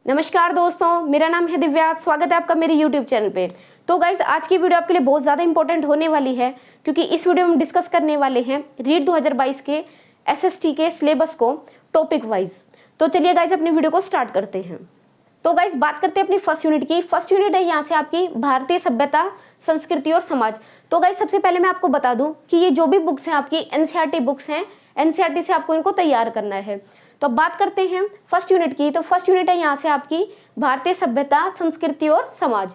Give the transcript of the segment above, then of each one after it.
नमस्कार दोस्तों, मेरा नाम है दिव्या। स्वागत है आपका मेरे यूट्यूब चैनल पे। तो गाइज, आज की वीडियो आपके लिए बहुत ज़्यादा इंपॉर्टेंट होने वाली है, क्योंकि इस वीडियो में हम डिस्कस करने वाले हैं रीट 2022 के एसएसटी के सिलेबस को टॉपिक वाइज। तो चलिए गाइज, अपनी वीडियो को स्टार्ट करते हैं। तो गाइज, बात करते हैं अपनी फर्स्ट यूनिट की। फर्स्ट यूनिट है यहाँ से आपकी भारतीय सभ्यता, संस्कृति और समाज। तो गाइज, सबसे पहले मैं आपको बता दूं कि ये जो भी बुक्स हैं आपकी एनसीईआरटी बुक्स हैं, एनसीईआरटी से आपको इनको तैयार करना है। तो अब बात करते हैं फर्स्ट यूनिट की। तो फर्स्ट यूनिट है यहाँ से आपकी भारतीय सभ्यता, संस्कृति और समाज।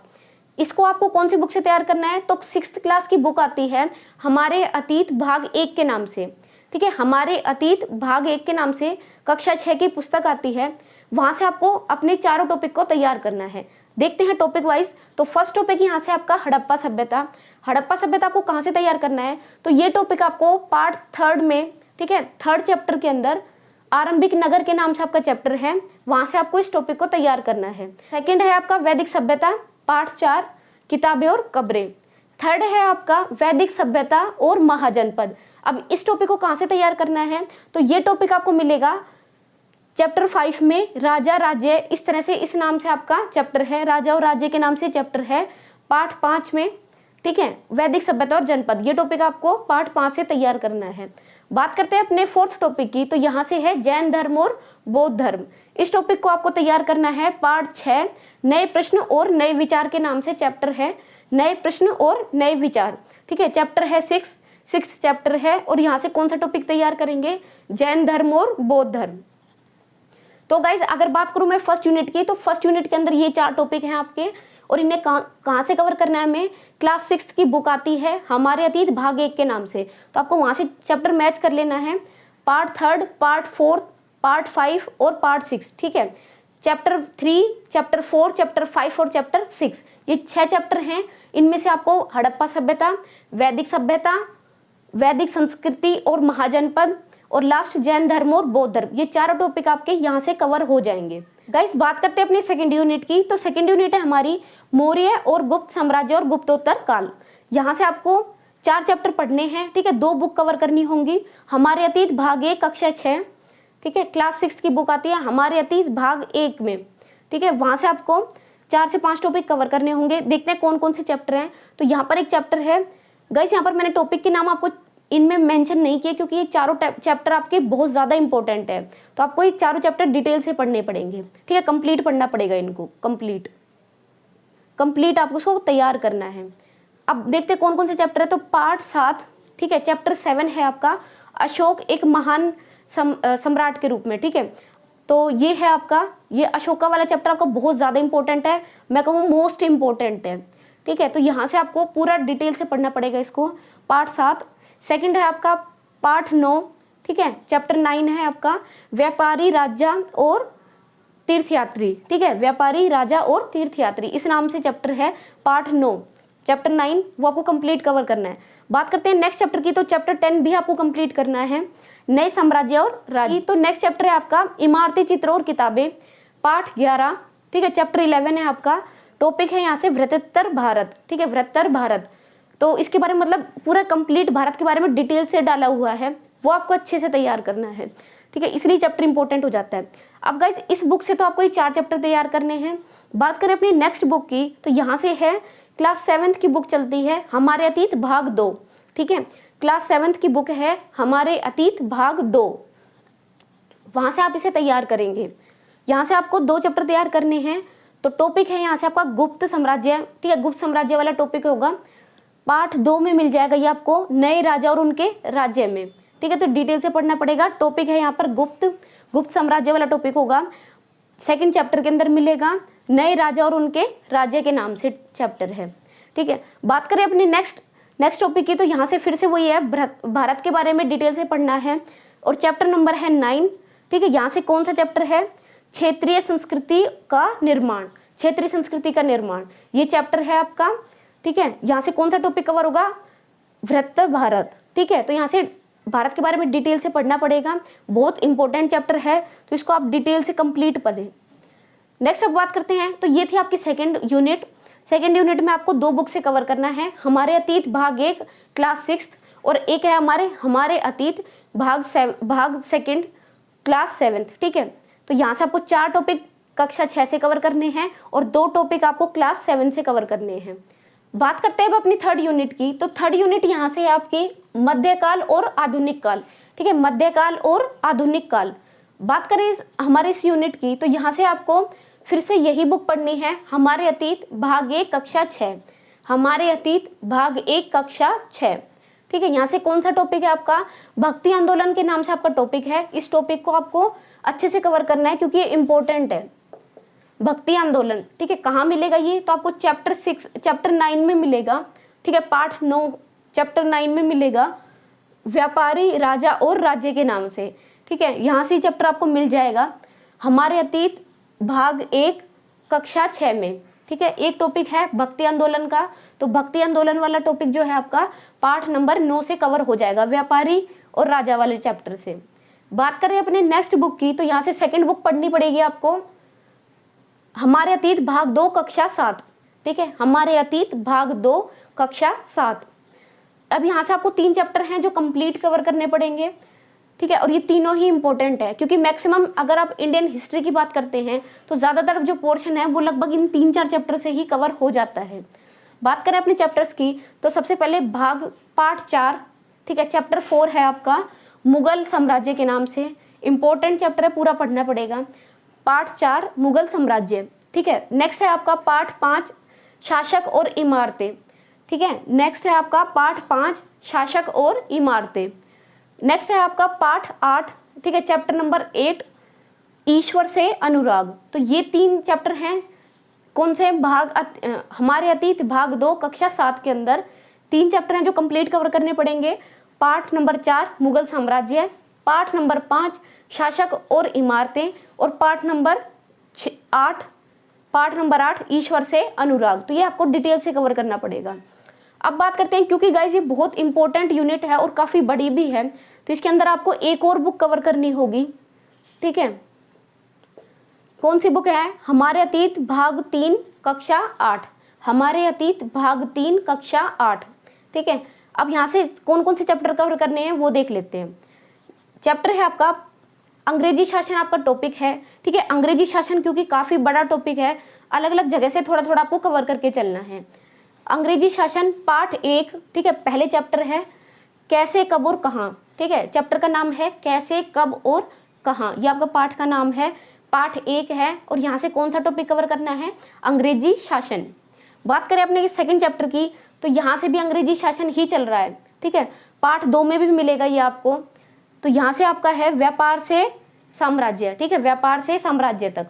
इसको आपको कौन सी बुक से तैयार करना है? तो 6th क्लास की बुक आती है हमारे अतीत भाग 1 के नाम से। ठीक है, हमारे अतीत भाग 1 के नाम से कक्षा 6 की पुस्तक आती है। वहां से आपको अपने चारों टॉपिक को तैयार करना है। देखते हैं टॉपिक वाइज। तो फर्स्ट टॉपिक यहाँ से आपका हड़प्पा सभ्यता। हड़प्पा सभ्यता आपको कहाँ से तैयार करना है? तो ये टॉपिक आपको पार्ट 3 में, ठीक है, 3rd चैप्टर के अंदर आरंभिक नगर के नाम से आपका चैप्टर है, वहां से आपको इस टॉपिक को तैयार करना है। सेकंड है आपका वैदिक सभ्यता, पार्ट 4 किताबें और कब्रें। थर्ड है आपका वैदिक सभ्यता और महाजनपद। अब इस टॉपिक को कहां से तैयार करना है? तो ये टॉपिक आपको मिलेगा चैप्टर 5 में, राजा राज्य। इस तरह से इस नाम से आपका चैप्टर है, राजा और राज्य के नाम से चैप्टर है, पार्ट 5 में। ठीक है, वैदिक सभ्यता और जनपद, ये टॉपिक आपको पार्ट 5 से तैयार करना है। बात करते हैं अपने 4th टॉपिक की। तो यहाँ से है जैन धर्म और बौद्ध धर्म। इस टॉपिक को आपको तैयार करना है, पार्ट 6 नए प्रश्न और नए विचार के नाम से चैप्टर है, नए प्रश्न और नए विचार। ठीक है, चैप्टर है 6th चैप्टर है। और यहाँ से कौन सा टॉपिक तैयार करेंगे? जैन धर्म और बौद्ध धर्म। तो गाइज, अगर बात करूं मैं फर्स्ट यूनिट की, तो फर्स्ट यूनिट के अंदर ये 4 टॉपिक हैं आपके, और इन्हें कहाँ से कवर करना है हमें? क्लास 6th की बुक आती है हमारे अतीत भाग 1 के नाम से। तो आपको वहां से चैप्टर मैच कर लेना है, पार्ट 3, पार्ट 4, पार्ट 5 और पार्ट 6। ठीक है, चैप्टर 3, चैप्टर 4, चैप्टर 5 और चैप्टर 6, ये 6 चैप्टर हैं। इनमें से आपको हड़प्पा सभ्यता, वैदिक सभ्यता, वैदिक संस्कृति और महाजनपद, और लास्ट जैन धर्म और बौद्ध धर्म, ये चारों टॉपिक आपके यहाँ से कवर हो जाएंगे। गाइस, बात करते हैं अपनी सेकंड यूनिट की। तो सेकंड यूनिट है हमारी मौर्य और गुप्त साम्राज्य और गुप्तोत्तर काल। यहाँ से आपको 4 चैप्टर पढ़ने हैं। ठीक है, 2 बुक कवर करनी होंगी, हमारे अतीत भाग 1 कक्षा 6। ठीक है, क्लास 6 की बुक आती है हमारे अतीत भाग 1 में। ठीक है, वहां से आपको 4 से 5 टॉपिक कवर करने होंगे। देखते हैं कौन कौन से चैप्टर हैं। तो यहाँ पर एक चैप्टर है गाइस, यहाँ पर मैंने टॉपिक के नाम आपको इनमें मेंशन नहीं किया, क्योंकि ये चारों चैप्टर आपके बहुत ज़्यादा इंपॉर्टेंट है। तो आपको ये चारों चैप्टर डिटेल से पढ़ने पड़ेंगे। ठीक है, कंप्लीट पढ़ना पड़ेगा इनको, कंप्लीट आपको उसको तैयार करना है। अब देखते हैं कौन कौन से चैप्टर है। तो पार्ट 7, ठीक है, चैप्टर 7 है आपका अशोक एक महान सम्राट के रूप में। ठीक है, तो ये है आपका, ये अशोका वाला चैप्टर आपका बहुत ज़्यादा इंपॉर्टेंट है, मैं कहूँ मोस्ट इंपॉर्टेंट है। ठीक है, तो यहाँ से आपको पूरा डिटेल से पढ़ना पड़ेगा इसको, पार्ट 7। सेकंड है आपका पार्ट 9, ठीक है, चैप्टर 9 है आपका व्यापारी राजा और तीर्थयात्री। ठीक है, व्यापारी राजा और तीर्थयात्री, इस नाम से चैप्टर है, पार्ट 9 चैप्टर 9, वो आपको कंप्लीट कवर करना है। बात करते हैं नेक्स्ट चैप्टर की। तो चैप्टर 10 भी आपको कंप्लीट करना है, नए साम्राज्य और राज्य। तो नेक्स्ट चैप्टर है आपका इमारती चित्र और किताबें, पार्ट 11। ठीक है, चैप्टर 11 है आपका, टॉपिक है यहाँ से वृहत्तर भारत। ठीक है, वृहत्तर भारत, तो इसके बारे में मतलब पूरा कंप्लीट भारत के बारे में डिटेल से डाला हुआ है, वो आपको अच्छे से तैयार करना है। ठीक है, इसलिए चैप्टर इंपॉर्टेंट हो जाता है। अब गाइस, इस बुक से तो आपको ये 4 चैप्टर तैयार करने हैं। बात करें अपनी नेक्स्ट बुक की, तो यहाँ से है क्लास 7th की बुक चलती है हमारे अतीत भाग 2। ठीक है, क्लास 7th की बुक है हमारे अतीत भाग 2, वहां से आप इसे तैयार करेंगे। यहाँ से आपको 2 चैप्टर तैयार करने हैं। तो टॉपिक है यहाँ से आपका गुप्त साम्राज्य। ठीक है, गुप्त साम्राज्य वाला टॉपिक होगा, पार्ट 2 में मिल जाएगा ये आपको, नए राजा और उनके राज्य में। ठीक है, तो डिटेल से पढ़ना पड़ेगा। टॉपिक है यहाँ पर गुप्त साम्राज्य वाला टॉपिक होगा, 2nd चैप्टर के अंदर मिलेगा, नए राजा और उनके राज्य के नाम से चैप्टर है। ठीक है, बात करें अपनी नेक्स्ट टॉपिक की। तो यहाँ से फिर से वही है, भारत के बारे में डिटेल से पढ़ना है, और चैप्टर नंबर है 9। ठीक है, यहाँ से कौन सा चैप्टर है? क्षेत्रीय संस्कृति का निर्माण, क्षेत्रीय संस्कृति का निर्माण, ये चैप्टर है आपका। ठीक है, यहाँ से कौन सा टॉपिक कवर होगा? वृहत्तर भारत। ठीक है, तो यहाँ से भारत के बारे में डिटेल से पढ़ना पड़ेगा, बहुत इंपॉर्टेंट चैप्टर है, तो इसको आप डिटेल से कंप्लीट पढ़ें। नेक्स्ट अब बात करते हैं। तो ये थी आपकी सेकंड यूनिट। सेकंड यूनिट में आपको 2 बुक से कवर करना है, हमारे अतीत भाग 1 क्लास 6 और एक है हमारे अतीत भाग 2 क्लास 7। ठीक है, तो यहाँ से आपको 4 टॉपिक कक्षा 6 से कवर करने हैं और 2 टॉपिक आपको क्लास 7 से कवर करने हैं। बात करते हैं अब अपनी थर्ड यूनिट की। तो थर्ड यूनिट यहाँ से है आपकी मध्यकाल और आधुनिक काल। ठीक है, मध्यकाल और आधुनिक काल। बात करें हमारे इस यूनिट की, तो यहाँ से आपको फिर से यही बुक पढ़नी है, हमारे अतीत भाग 1 कक्षा 6। हमारे अतीत भाग 1 कक्षा 6। ठीक है, यहाँ से कौन सा टॉपिक है आपका, भक्ति आंदोलन के नाम से आपका टॉपिक है। इस टॉपिक को आपको अच्छे से कवर करना है क्योंकि ये इंपॉर्टेंट है। भक्ति आंदोलन, ठीक है, कहाँ मिलेगा ये, तो आपको चैप्टर 9 में मिलेगा। ठीक है, पाठ 9 चैप्टर 9 में मिलेगा, व्यापारी राजा और राज्य के नाम से। ठीक है, यहाँ से चैप्टर आपको मिल जाएगा हमारे अतीत भाग 1 कक्षा 6 में। ठीक है, एक टॉपिक है भक्ति आंदोलन का, तो भक्ति आंदोलन वाला टॉपिक जो है आपका पाठ नंबर 9 से कवर हो जाएगा, व्यापारी और राजा वाले चैप्टर से। बात करें अपने नेक्स्ट बुक की, तो यहाँ से सेकंड बुक पढ़नी पड़ेगी आपको, हमारे अतीत भाग 2 कक्षा 7। ठीक है, हमारे अतीत भाग 2 कक्षा 7। अब यहाँ से आपको 3 चैप्टर हैं जो कंप्लीट कवर करने पड़ेंगे। ठीक है, और ये तीनों ही इंपॉर्टेंट है क्योंकि मैक्सिमम अगर आप इंडियन हिस्ट्री की बात करते हैं तो ज़्यादातर जो पोर्शन है वो लगभग इन 3-4 चैप्टर से ही कवर हो जाता है। बात करें अपने चैप्टर्स की, तो सबसे पहले पार्ट 4। ठीक है, चैप्टर 4 है आपका मुगल साम्राज्य के नाम से, इंपॉर्टेंट चैप्टर है, पूरा पढ़ना पड़ेगा। पार्ट 4 मुगल साम्राज्य। ठीक है, नेक्स्ट है आपका पार्ट 5 शासक और इमारतें। ठीक है, नेक्स्ट है आपका पार्ट 5 शासक और इमारतें। नेक्स्ट है आपका पार्ट 8। ठीक है, चैप्टर नंबर 8 ईश्वर से अनुराग। तो ये 3 चैप्टर हैं कौन से हमारे अतीत भाग 2 कक्षा 7 के अंदर 3 चैप्टर हैं जो कंप्लीट कवर करने पड़ेंगे। पार्ट नंबर 4 मुगल साम्राज्य, पार्ट नंबर 5 शासक और इमारतें, और पार्ट नंबर 8 ईश्वर से अनुराग। तो ये आपको डिटेल से कवर करना पड़ेगा। अब बात करते हैं, क्योंकि गाइस ये बहुत इंपॉर्टेंट यूनिट है और काफ़ी बड़ी भी है, तो इसके अंदर आपको एक और बुक कवर करनी होगी। ठीक है, कौन सी बुक है, हमारे अतीत भाग 3 कक्षा 8। हमारे अतीत भाग 3 कक्षा 8। ठीक है, अब यहाँ से कौन कौन से चैप्टर कवर करने हैं वो देख लेते हैं। चैप्टर है आपका अंग्रेजी शासन, आपका टॉपिक है। ठीक है, अंग्रेजी शासन क्योंकि काफ़ी बड़ा टॉपिक है, अलग अलग जगह से थोड़ा थोड़ा आपको कवर करके चलना है। अंग्रेजी शासन पार्ट 1। ठीक है, पहले चैप्टर है कैसे कब और कहाँ। ठीक है, चैप्टर का नाम है कैसे कब और कहाँ, ये आपका पाठ का नाम है, पार्ट 1 है। और यहाँ से कौन सा टॉपिक कवर करना है, अंग्रेजी शासन। बात करें अपने सेकंड चैप्टर की, तो यहाँ से भी अंग्रेजी शासन ही चल रहा है। ठीक है, पार्ट 2 में भी मिलेगा ये आपको। तो यहाँ से आपका है व्यापार से साम्राज्य। ठीक है, व्यापार से साम्राज्य तक।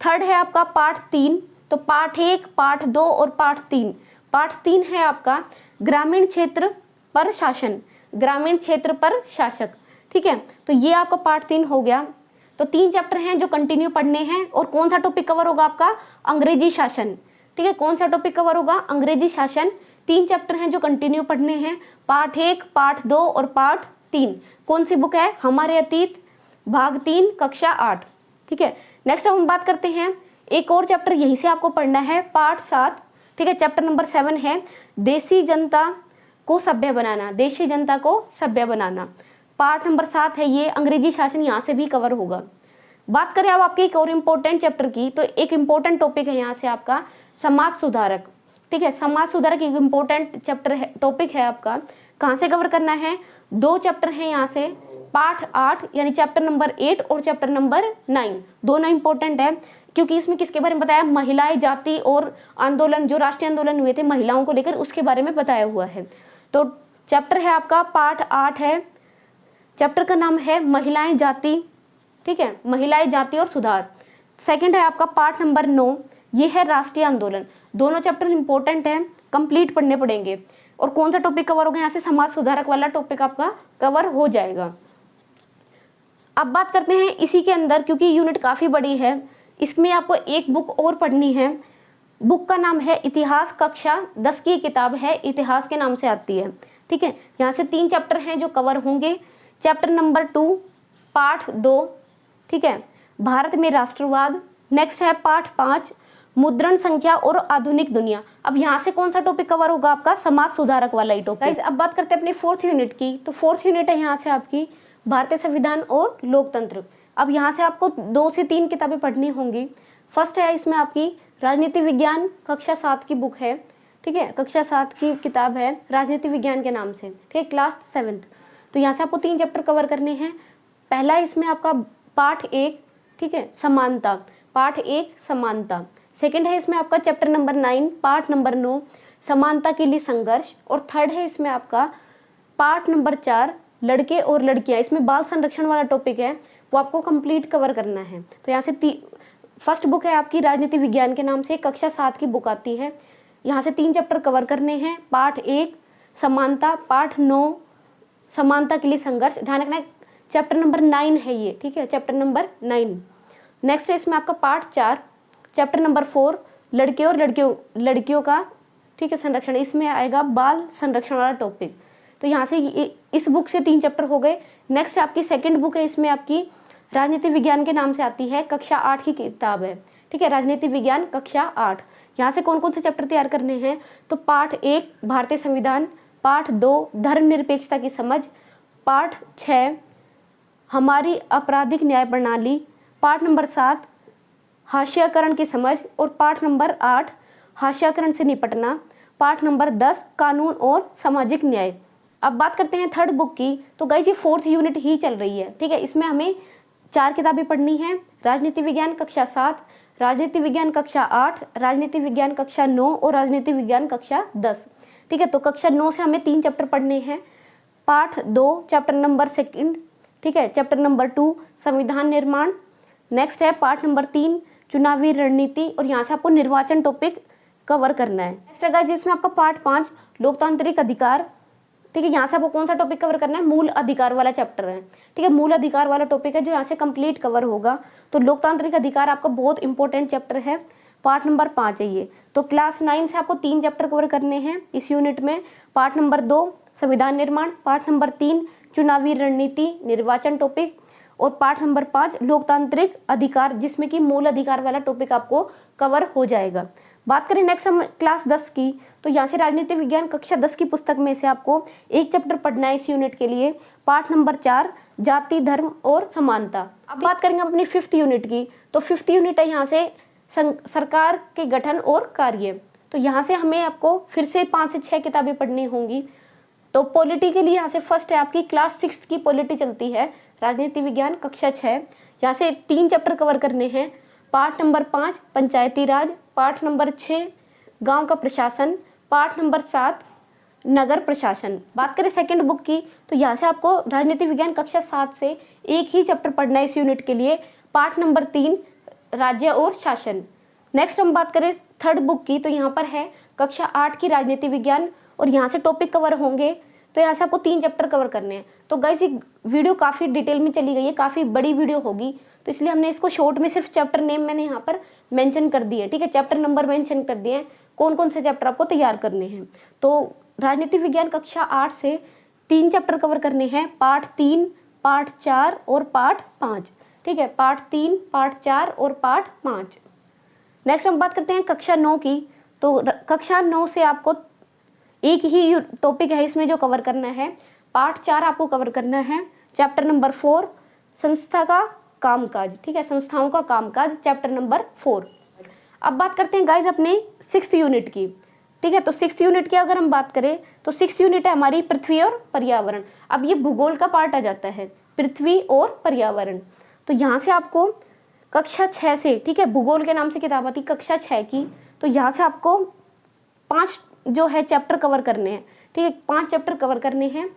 थर्ड है आपका पार्ट 3। तो पार्ट 1, पार्ट 2 और पार्ट 3। पार्ट 3 है आपका ग्रामीण क्षेत्र पर शासन, ग्रामीण क्षेत्र पर शासक। ठीक है, तो ये आपका पार्ट 3 हो गया। तो 3 चैप्टर हैं जो कंटिन्यू पढ़ने हैं। और कौन सा टॉपिक कवर होगा आपका, अंग्रेजी शासन। ठीक है, कौन सा टॉपिक कवर होगा, अंग्रेजी शासन। 3 चैप्टर हैं जो कंटिन्यू पढ़ने हैं, पार्ट 1, पार्ट 2 और पार्ट 3। कौन सी बुक है, हमारे अतीत भाग 3 कक्षा 8। ठीक है, नेक्स्ट हम बात करते हैं, एक और चैप्टर यहीं से आपको पढ़ना है, पार्ट 7। ठीक है, चैप्टर नंबर 7 है देसी जनता को सभ्य बनाना, देशी जनता को सभ्य बनाना। पार्ट नंबर 7 है ये, अंग्रेजी शासन यहाँ से भी कवर होगा। बात करें अब आपके एक और इम्पोर्टेंट चैप्टर की, तो एक इम्पोर्टेंट टॉपिक है यहाँ से आपका समाज सुधारक। ठीक है, समाज सुधारक एक इम्पोर्टेंट चैप्टर है, टॉपिक है आपका। कहाँ से कवर करना है, 2 चैप्टर हैं यहाँ से, पार्ट 8 यानी चैप्टर नंबर 8 और चैप्टर नंबर 9। दोनों इंपॉर्टेंट है क्योंकि इसमें किसके बारे में बताया, महिलाएं, जाति और आंदोलन, जो राष्ट्रीय आंदोलन हुए थे महिलाओं को लेकर, उसके बारे में बताया हुआ है। तो चैप्टर है आपका पार्ट 8 है, चैप्टर का नाम है महिलाएं, जाति। ठीक है, महिलाएं, जाति और सुधार। सेकंड है आपका पार्ट नंबर 9, ये है राष्ट्रीय आंदोलन। दोनों चैप्टर इंपॉर्टेंट हैं, कंप्लीट पढ़ने पड़ेंगे। और कौन सा टॉपिक कवर होगा, यहाँ से समाज सुधारक वाला टॉपिक आपका कवर हो जाएगा। अब बात करते हैं इसी के अंदर, क्योंकि यूनिट काफ़ी बड़ी है, इसमें आपको एक बुक और पढ़नी है। बुक का नाम है इतिहास, कक्षा 10 की किताब है, इतिहास के नाम से आती है। ठीक है, यहाँ से 3 चैप्टर हैं जो कवर होंगे। Chapter number 2 part 2। ठीक है, भारत में राष्ट्रवाद। नेक्स्ट है पार्ट 5 मुद्रण संख्या और आधुनिक दुनिया। अब यहाँ से कौन सा टॉपिक कवर होगा आपका, समाज सुधारक वाला ही टॉपिक। अब बात करते हैं अपनी 4th यूनिट की, तो 4th यूनिट है यहाँ से आपकी भारतीय संविधान और लोकतंत्र। अब यहाँ से आपको 2 से 3 किताबें पढ़नी होंगी। फर्स्ट है इसमें आपकी राजनीति विज्ञान कक्षा 7 की बुक है, ठीक है, कक्षा 7 की किताब है राजनीति विज्ञान के नाम से, ठीक है, क्लास 7th। तो यहाँ से आपको 3 चैप्टर कवर करने हैं। पहला इसमें आपका पाठ 1, ठीक है, समानता, पाठ 1 समानता। सेकंड है इसमें आपका चैप्टर नंबर 9 पाठ नंबर 9 समानता के लिए संघर्ष। और थर्ड है इसमें आपका पाठ नंबर 4 लड़के और लड़कियां, इसमें बाल संरक्षण वाला टॉपिक है, वो आपको कंप्लीट कवर करना है। तो यहाँ से फर्स्ट बुक है आपकी राजनीति विज्ञान के नाम से, कक्षा 7 की बुक आती है। यहाँ से 3 चैप्टर कवर करने हैं, पाठ 1 समानता, पाठ 9 समानता के लिए संघर्ष। ध्यान रखना चैप्टर नंबर 9 है ये, ठीक है, चैप्टर नंबर 9। नेक्स्ट है इसमें आपका पाठ 4 चैप्टर नंबर 4 लड़के और लड़कियों का, ठीक है, संरक्षण, इसमें आएगा बाल संरक्षण वाला टॉपिक। तो यहाँ से इस बुक से 3 चैप्टर हो गए। नेक्स्ट आपकी सेकंड बुक है, इसमें आपकी राजनीति विज्ञान के नाम से आती है, कक्षा 8 की किताब है, ठीक है, राजनीति विज्ञान कक्षा 8। यहाँ से कौन कौन से चैप्टर तैयार करने हैं? तो पाठ 1 भारतीय संविधान, पाठ 2 धर्मनिरपेक्षता की समझ, पाठ 6 हमारी आपराधिक न्याय प्रणाली, पाठ नंबर 7 हाशियाकरण की समझ, और पाठ नंबर 8 हाशियाकरण से निपटना, पाठ नंबर 10 कानून और सामाजिक न्याय। अब बात करते हैं थर्ड बुक की। तो गाइस ये 4th यूनिट ही चल रही है, ठीक है, इसमें हमें 4 किताबें पढ़नी है, राजनीति विज्ञान कक्षा 7, राजनीति विज्ञान कक्षा 8, राजनीति विज्ञान कक्षा 9 और राजनीति विज्ञान कक्षा 10, ठीक है। तो कक्षा 9 से हमें 3 चैप्टर पढ़ने हैं, पाठ 2 चैप्टर नंबर 2, ठीक है, चैप्टर नंबर 2 संविधान निर्माण। नेक्स्ट है पाठ नंबर 3 चुनावी रणनीति, और यहाँ से आपको निर्वाचन टॉपिक कवर करना है। नेक्स्ट है गाइस इसमें आपका पाठ 5 लोकतांत्रिक अधिकार, ठीक है, यहाँ से आपको कौन सा टॉपिक कवर करना है? मूल अधिकार वाला चैप्टर है, ठीक है, मूल अधिकार वाला टॉपिक है जो यहाँ से कंप्लीट कवर होगा। तो लोकतांत्रिक अधिकार आपका बहुत इंपॉर्टेंट चैप्टर है, पार्ट नंबर 5 है ये। तो क्लास 9 से आपको 3 चैप्टर कवर करने हैं इस यूनिट में, पार्ट नंबर 2 संविधान निर्माण, पार्ट नंबर 3 चुनावी रणनीति निर्वाचन टॉपिक, और पार्ट नंबर 5 लोकतांत्रिक अधिकार, जिसमें कि मूल अधिकार वाला टॉपिक आपको कवर हो जाएगा। बात करें नेक्स्ट हम क्लास 10 की, तो यहाँ से राजनीति विज्ञान कक्षा 10 की पुस्तक में से आपको एक चैप्टर पढ़ना है इस यूनिट के लिए, पाठ नंबर 4 जाति धर्म और समानता। अब बात करेंगे अपनी 5th यूनिट की। तो 5th यूनिट है यहाँ से सरकार के गठन और कार्य। तो यहाँ से हमें आपको फिर से 5 से 6 किताबें पढ़नी होंगी। तो पॉलिटी के लिए यहाँ से फर्स्ट है आपकी क्लास 6 की पॉलिटी चलती है, राजनीति विज्ञान कक्षा 6। यहाँ से 3 चैप्टर कवर करने हैं, पाठ नंबर 5 पंचायती राज, पाठ नंबर 6 गांव का प्रशासन, पाठ नंबर 7 नगर प्रशासन। बात करें सेकंड बुक की, तो यहाँ से आपको राजनीति विज्ञान कक्षा 7 से एक ही चैप्टर पढ़ना है इस यूनिट के लिए, पाठ नंबर 3 राज्य और शासन। नेक्स्ट हम बात करें थर्ड बुक की, तो यहाँ पर है कक्षा 8 की राजनीति विज्ञान, और यहाँ से टॉपिक कवर होंगे। तो यहाँ से आपको 3 चैप्टर कवर करने हैं। तो गाइस ये वीडियो काफ़ी डिटेल में चली गई है, काफ़ी बड़ी वीडियो होगी, तो इसलिए हमने इसको शॉर्ट में सिर्फ चैप्टर नेम मैंने यहाँ पर मेंशन कर दिए, ठीक है, चैप्टर नंबर मेंशन कर दिए हैं, कौन कौन से चैप्टर आपको तैयार करने हैं। तो राजनीति विज्ञान कक्षा 8 से 3 चैप्टर कवर करने हैं, पाठ 3 पाठ 4 और पाठ 5, ठीक है, पाठ 3 पाठ 4 और पाठ 5। नेक्स्ट हम बात करते हैं कक्षा 9 की। तो कक्षा 9 से आपको एक ही टॉपिक है इसमें जो कवर करना है, पाठ 4 आपको कवर करना है, चैप्टर नंबर 4 संस्था का कामकाज, ठीक है, संस्थाओं का कामकाज, चैप्टर नंबर 4। अब बात करते हैं गाइज अपने 6th यूनिट की, ठीक है। तो 6th यूनिट की अगर हम बात करें तो 6th यूनिट है हमारी पृथ्वी और पर्यावरण। अब ये भूगोल का पार्ट आ जाता है, पृथ्वी और पर्यावरण। तो यहाँ से आपको कक्षा 6 से, ठीक है, भूगोल के नाम से किताब आती कक्षा 6 की, तो यहाँ से आपको 5 जो है चैप्टर कवर करने हैं, ठीक है, 5 चैप्टर कवर करने हैं,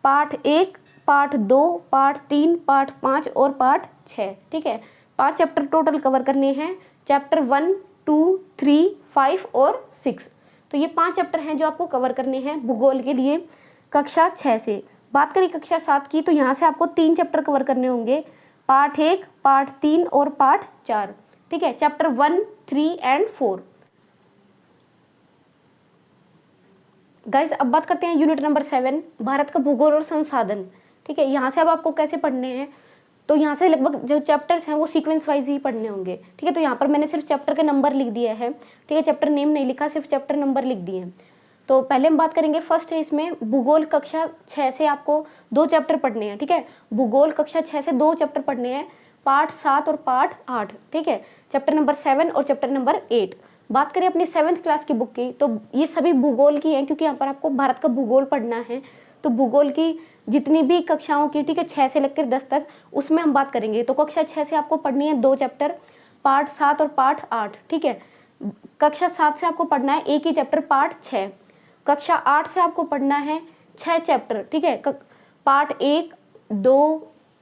पाठ 1 पाठ 2 पाठ 3 पाठ 5 और पाठ 6, ठीक है, 5 चैप्टर टोटल कवर करने हैं, चैप्टर 1 2 3 5 और 6। तो ये 5 चैप्टर हैं जो आपको कवर करने हैं भूगोल के लिए कक्षा 6 से। बात करें कक्षा 7 की, तो यहाँ से आपको 3 चैप्टर कवर करने होंगे, पाठ 1 पाठ 3 और पाठ 4, ठीक है, चैप्टर 1 3 एंड 4। गाइज अब बात करते हैं यूनिट नंबर 7 भारत का भूगोल और संसाधन, ठीक है। यहाँ से अब आपको कैसे पढ़ने हैं, तो यहाँ से लगभग जो चैप्टर्स हैं वो सीक्वेंस वाइज ही पढ़ने होंगे, ठीक है। तो यहाँ पर मैंने सिर्फ चैप्टर के नंबर लिख दिया है, ठीक है, चैप्टर नेम नहीं लिखा, सिर्फ चैप्टर नंबर लिख दिए हैं। तो पहले हम बात करेंगे, फर्स्ट है इसमें भूगोल कक्षा 6 से आपको 2 चैप्टर पढ़ने हैं, ठीक है, भूगोल कक्षा 6 से 2 चैप्टर पढ़ने हैं, पार्ट 7 और पार्ट 8, ठीक है, चैप्टर नंबर 7 और चैप्टर नंबर 8। बात करें अपनी 7th क्लास की बुक की, तो ये सभी भूगोल की हैं, क्योंकि यहाँ पर आपको भारत का भूगोल पढ़ना है। तो भूगोल की जितनी भी कक्षाओं की, ठीक है, 6 से लेकर 10 तक, उसमें हम बात करेंगे। तो कक्षा 6 से आपको पढ़नी है 2 चैप्टर, पार्ट 7 और पार्ट 8, ठीक है। कक्षा 7 से आपको पढ़ना है एक ही चैप्टर, पार्ट 6। कक्षा 8 से आपको पढ़ना है 6 चैप्टर, ठीक है, पार्ट 1, 2,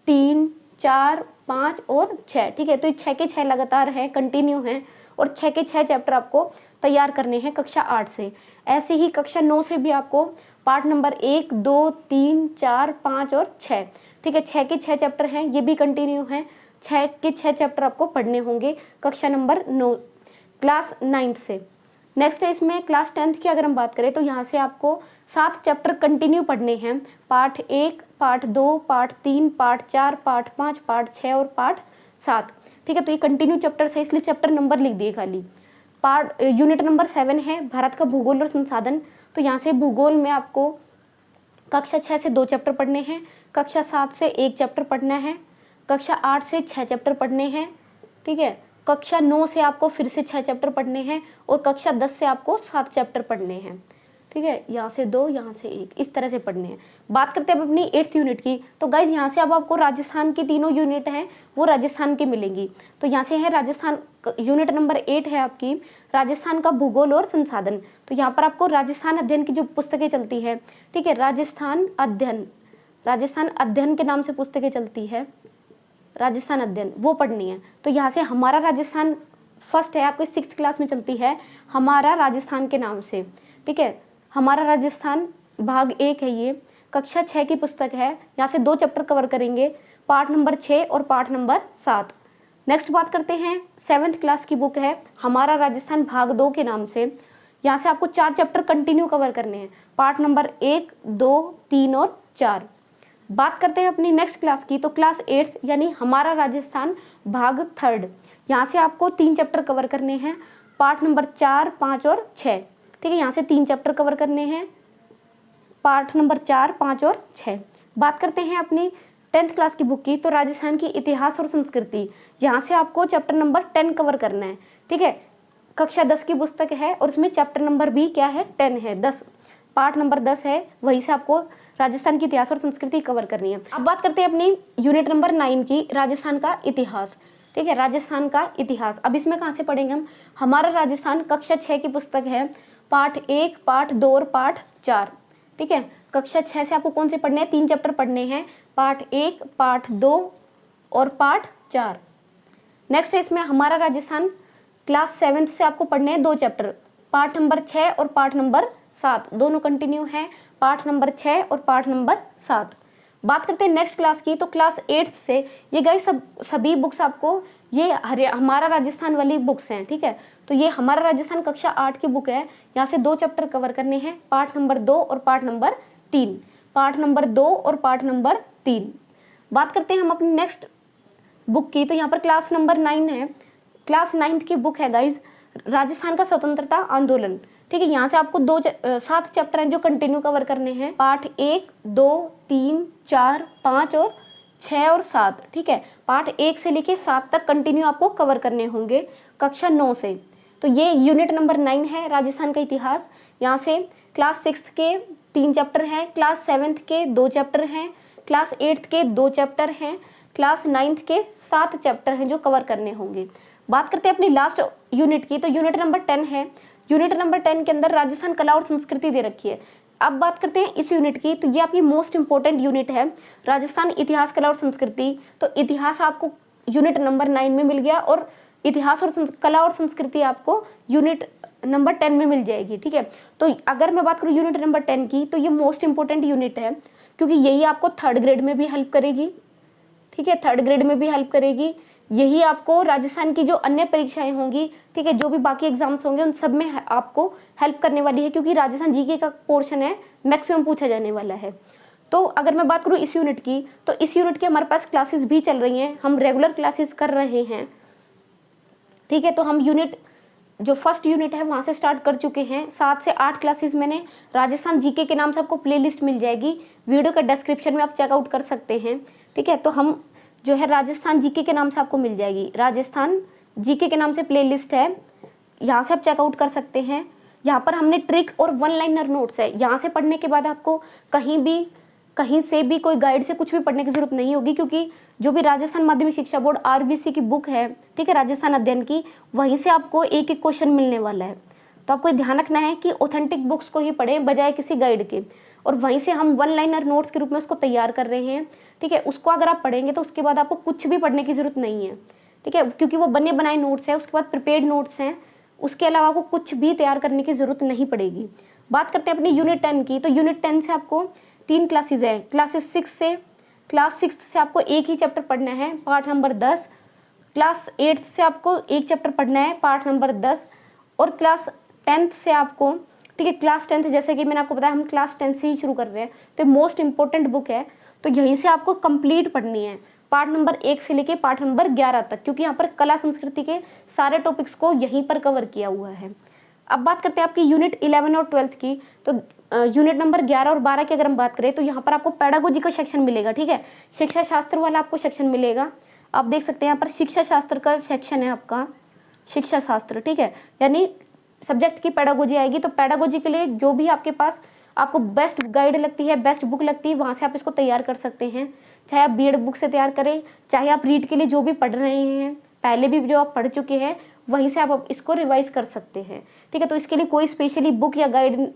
3, 4, 5 और 6, ठीक है। तो ये 6 के 6 लगातार हैं, कंटिन्यू हैं, और 6 के 6 चैप्टर आपको तैयार करने हैं कक्षा 8 से। ऐसे ही कक्षा 9 से भी आपको पार्ट नंबर 1, 2, 3, 4, 5 और 6, ठीक है, 6 के 6 चैप्टर हैं, ये भी कंटिन्यू हैं। 6 के 6 चैप्टर आपको पढ़ने होंगे कक्षा नंबर 9, क्लास 9th से। नेक्स्ट है इसमें क्लास 10th की अगर हम बात करें, तो यहाँ से आपको 7 चैप्टर कंटिन्यू पढ़ने हैं, part 1, part 2, part 3, part 4, part 5, part 6 और पार्ट 7, ठीक है। तो ये कंटिन्यू चैप्टर है, इसलिए चैप्टर नंबर लिख दिए खाली। पार्ट यूनिट नंबर 7 है भारत का भूगोल और संसाधन। तो यहाँ से भूगोल में आपको कक्षा 6 से 2 चैप्टर पढ़ने हैं, कक्षा 7 से 1 चैप्टर पढ़ना है, कक्षा 8 से 6 चैप्टर पढ़ने हैं, ठीक है। कक्षा 9 से आपको फिर से 6 चैप्टर पढ़ने हैं, और कक्षा 10 से आपको 7 चैप्टर पढ़ने हैं, ठीक है। यहाँ से 2, यहाँ से 1, इस तरह से पढ़ने हैं। बात करते हैं अब अपनी 8th यूनिट की। तो गाइज यहाँ से अब आपको राजस्थान की तीनों यूनिट हैं वो राजस्थान की मिलेंगी। तो यहाँ से है राजस्थान, यूनिट नंबर 8 है आपकी राजस्थान का भूगोल और संसाधन। तो यहाँ पर आपको राजस्थान अध्ययन की जो पुस्तकें चलती है, ठीक है, राजस्थान अध्ययन के नाम से पुस्तकें चलती है, राजस्थान अध्ययन, वो पढ़नी है। तो यहाँ से हमारा राजस्थान फर्स्ट है, आपको 6th क्लास में चलती है, हमारा राजस्थान के नाम से, ठीक है। हमारा राजस्थान भाग 1 है, ये कक्षा 6 की पुस्तक है। यहाँ से 2 चैप्टर कवर करेंगे, पार्ट नंबर 6 और पार्ट नंबर 7। नेक्स्ट बात करते हैं 7th क्लास की बुक है हमारा राजस्थान भाग 2 के नाम से। यहाँ से आपको 4 चैप्टर कंटिन्यू कवर करने हैं, पार्ट नंबर 1, 2, 3 और 4। बात करते हैं अपनी नेक्स्ट क्लास की, तो क्लास 8 यानी हमारा राजस्थान भाग 3। यहाँ से आपको 3 चैप्टर कवर करने हैं, पार्ट नंबर 4, 5 और 6, ठीक है। यहाँ से 3 चैप्टर कवर करने हैं, पार्ट नंबर 4, 5 और 6। बात करते हैं अपनी 10th क्लास की बुक की, तो राजस्थान की इतिहास और संस्कृति। यहाँ से आपको चैप्टर नंबर 10 कवर करना है, ठीक है। कक्षा 10 की पुस्तक है, और इसमें चैप्टर नंबर भी क्या है, 10 है, 10, पार्ट नंबर 10 है, वहीं से आपको राजस्थान की इतिहास और संस्कृति कवर करनी है। अब बात करते हैं अपनी यूनिट नंबर 9 की, राजस्थान का इतिहास, ठीक है, राजस्थान का इतिहास। अब इसमें कहाँ से पढ़ेंगे हम, हमारा राजस्थान कक्षा 6 की पुस्तक है, पार्ट 1, पार्ट 2 और पार्ट 4, ठीक है। कक्षा 6 से आपको कौन से पढ़ने हैं, 3 चैप्टर पढ़ने हैं, पार्ट 1, पार्ट 2 और पार्ट 4। नेक्स्ट है इसमें हमारा राजस्थान क्लास 7th से आपको पढ़ने हैं 2 चैप्टर, पार्ट नंबर 6 और पार्ट नंबर 7, दोनों कंटिन्यू हैं, पार्ट नंबर 6 और पार्ट नंबर 7। बात करते हैं नेक्स्ट क्लास की, तो क्लास 8 से ये गाइस सभी बुक्स आपको ये हमारा राजस्थान वाली बुक्स हैं, ठीक है। तो ये हमारा राजस्थान कक्षा 8 की बुक है। यहाँ से 2 चैप्टर कवर करने हैं, पार्ट नंबर 2 और पार्ट नंबर 3, पार्ट नंबर 2 और पार्ट नंबर 3। बात करते हैं हम अपनी नेक्स्ट बुक की, तो यहाँ पर क्लास नंबर 9 है, क्लास 9th की बुक है गाइज राजस्थान का स्वतंत्रता आंदोलन, ठीक है। यहाँ से आपको 7 चैप्टर हैं जो कंटिन्यू कवर करने हैं, पार्ट 1, 2, 3, 4, 5 और 6 और 7, ठीक है। पार्ट 1 से लेके 7 तक कंटिन्यू आपको कवर करने होंगे कक्षा 9 से। तो ये यूनिट नंबर 9 है राजस्थान का इतिहास। यहाँ से क्लास 6th के 3 चैप्टर हैं, क्लास 7th के 2 चैप्टर हैं, क्लास 8th के 2 चैप्टर हैं, क्लास 9th के 7 चैप्टर हैं जो कवर करने होंगे। बात करते हैं अपनी लास्ट यूनिट की, तो यूनिट नंबर 10 है। यूनिट नंबर 10 के अंदर राजस्थान कला और संस्कृति दे रखी है। अब बात करते हैं इस यूनिट की, तो ये आपकी मोस्ट इंपॉर्टेंट यूनिट है, राजस्थान इतिहास कला और संस्कृति। तो इतिहास आपको यूनिट नंबर 9 में मिल गया, और इतिहास और कला और संस्कृति आपको यूनिट नंबर 10 में मिल जाएगी, ठीक है। तो अगर मैं बात करूँ यूनिट नंबर 10 की, तो ये मोस्ट इंपॉर्टेंट यूनिट है, क्योंकि यही आपको 3rd ग्रेड में भी हेल्प करेगी, ठीक है, 3rd ग्रेड में भी हेल्प करेगी। यही आपको राजस्थान की जो अन्य परीक्षाएं होंगी, ठीक है, जो भी बाकी एग्जाम्स होंगे उन सब में आपको हेल्प करने वाली है, क्योंकि राजस्थान जीके का पोर्शन है, मैक्सिमम पूछा जाने वाला है। तो अगर मैं बात करूँ इस यूनिट की, तो इस यूनिट की हमारे पास क्लासेस भी चल रही हैं, हम रेगुलर क्लासेस कर रहे हैं, ठीक है। तो हम यूनिट जो फर्स्ट यूनिट है वहाँ से स्टार्ट कर चुके हैं। 7 से 8 क्लासेस मैंने राजस्थान जीके के नाम से आपको प्लेलिस्ट मिल जाएगी, वीडियो का डिस्क्रिप्शन में आप चेकआउट कर सकते हैं, ठीक है। तो हम जो है राजस्थान जीके के नाम से आपको मिल जाएगी। राजस्थान जीके के नाम से प्लेलिस्ट है, यहाँ से आप चेकआउट कर सकते हैं। यहाँ पर हमने ट्रिक और वन लाइनर नोट्स है, यहाँ से पढ़ने के बाद आपको कहीं से भी कोई गाइड से कुछ भी पढ़ने की जरूरत नहीं होगी, क्योंकि जो भी राजस्थान माध्यमिक शिक्षा बोर्ड आरबीसी की बुक है, ठीक है, राजस्थान अध्ययन की, वहीं से आपको एक एक क्वेश्चन मिलने वाला है। तो आपको ध्यान रखना है कि ऑथेंटिक बुक्स को ही पढ़ें बजाय किसी गाइड के, और वहीं से हम वन लाइनर नोट्स के रूप में उसको तैयार कर रहे हैं, ठीक है। उसको अगर आप पढ़ेंगे तो उसके बाद आपको कुछ भी पढ़ने की जरूरत नहीं है, ठीक है, क्योंकि वो बने बनाए नोट्स हैं, उसके बाद प्रिपेयर्ड नोट्स हैं, उसके अलावा आपको कुछ भी तैयार करने की जरूरत नहीं पड़ेगी। बात करते हैं अपनी यूनिट 10 की। तो यूनिट 10 से आपको 3 क्लासेज हैं। क्लास 6 से आपको एक ही चैप्टर पढ़ना है, पार्ट नंबर 10। क्लास 8 से आपको एक चैप्टर पढ़ना है, पार्ट नंबर 10। और क्लास 10 से आपको, ठीक है, क्लास 10 जैसे कि मैंने आपको बताया हम क्लास 10 से ही शुरू कर रहे हैं, तो मोस्ट इंपॉर्टेंट बुक है, तो यहीं से आपको कंप्लीट पढ़नी है, पार्ट नंबर 1 से लेके पार्ट नंबर 11 तक, क्योंकि यहाँ पर कला संस्कृति के सारे टॉपिक्स को यहीं पर कवर किया हुआ है। अब बात करते हैं आपकी यूनिट 11 और 12 की। तो यूनिट नंबर 11 और 12 की अगर हम बात करें तो यहाँ पर आपको पेडागोजी का सेक्शन मिलेगा, ठीक है, शिक्षा शास्त्र वाला आपको सेक्शन मिलेगा। आप देख सकते हैं यहाँ पर शिक्षा शास्त्र का सेक्शन है आपका, शिक्षा शास्त्र, ठीक है, यानी सब्जेक्ट की पेडागोजी आएगी। तो पेडागोजी के लिए जो भी आपके पास आपको बेस्ट गाइड लगती है, बेस्ट बुक लगती है, वहाँ से आप इसको तैयार कर सकते हैं। चाहे आप बीएड बुक से तैयार करें, चाहे आप रीड के लिए जो भी पढ़ रहे हैं, पहले भी जो आप पढ़ चुके हैं, वहीं से आप इसको रिवाइज कर सकते हैं, ठीक है। तो इसके लिए कोई स्पेशली बुक या गाइड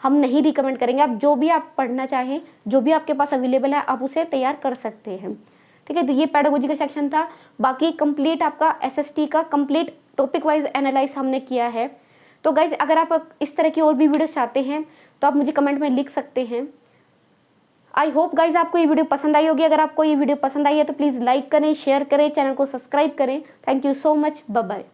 हम नहीं रिकमेंड करेंगे। आप जो भी आप पढ़ना चाहें, जो भी आपके पास अवेलेबल है, आप उसे तैयार कर सकते हैं, ठीक है। तो ये पेडागोजी का सेक्शन था। बाकी कंप्लीट आपका एसएसटी का कंप्लीट टॉपिक वाइज एनालाइज हमने किया है। तो गाइज अगर आप इस तरह की और भी वीडियोस चाहते हैं तो आप मुझे कमेंट में लिख सकते हैं। आई होप गाइज आपको ये वीडियो पसंद आई होगी। अगर आपको ये वीडियो पसंद आई है तो प्लीज़ लाइक करें, शेयर करें, चैनल को सब्सक्राइब करें। Thank you so much, bye bye.